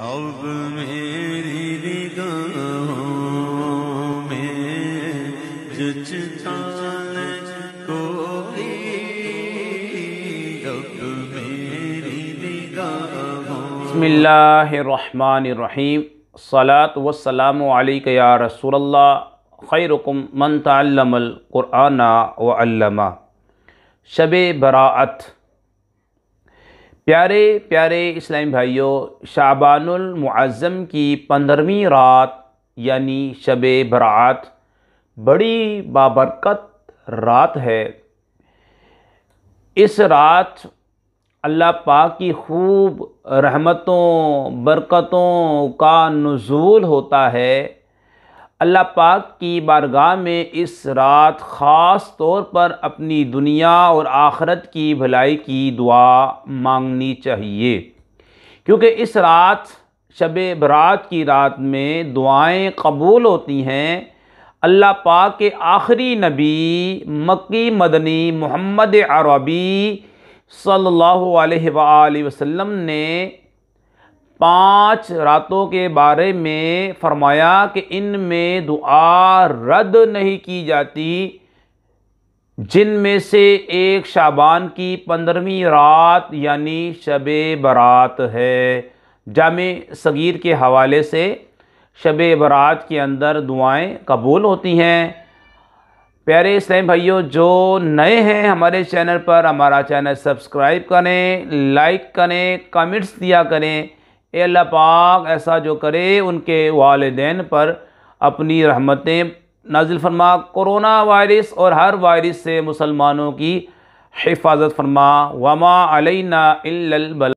अब मेरी निगाहों में जचता न कोई, अब मेरी निगाहों। बिस्मिल्लाहिर्रहमानिर्रहीम। सलातु वस्सलामु अलैका या रसूलल्लाह, खैरुकुम मन तअल्लमल कुरआन व अल्लमा। शबे बराअत। प्यारे प्यारे इस्लामी भाइयों, शाबानुल मुअज़्ज़म की 15वीं रात यानी शबे बराअत बड़ी बाबरकत रात है। इस रात अल्लाह पाक की खूब रहमतों बरकतों का नुज़ूल होता है। अल्लाह पाक की बारगाह में इस रात ख़ास तौर पर अपनी दुनिया और आखिरत की भलाई की दुआ मांगनी चाहिए, क्योंकि इस रात शबे बरात की रात में दुआएं कबूल होती हैं। अल्लाह पाक के आखिरी नबी मक्की मदनी मोहम्मद अरबी सल्लल्लाहु अलैहि वसल्लम ने 5 रातों के बारे में फरमाया कि इनमें दुआ रद्द नहीं की जाती, जिनमें से एक शाबान की 15वीं रात यानी शबे बरात है। जामे सगीर के हवाले से शबे बरात के अंदर दुआएं कबूल होती हैं। प्यारे इस्लामी भाइयों, जो नए हैं हमारे चैनल पर, हमारा चैनल सब्सक्राइब करें, लाइक करें, कमेंट्स दिया करें। ए अल्लाह पाक ऐसा जो करे उनके वालिदैन पर अपनी रहमतें नाजिल फरमा, कोरोना वायरस और हर वायरस से मुसलमानों की हिफाजत फरमा। वमा अलैना इल्लल बलाग।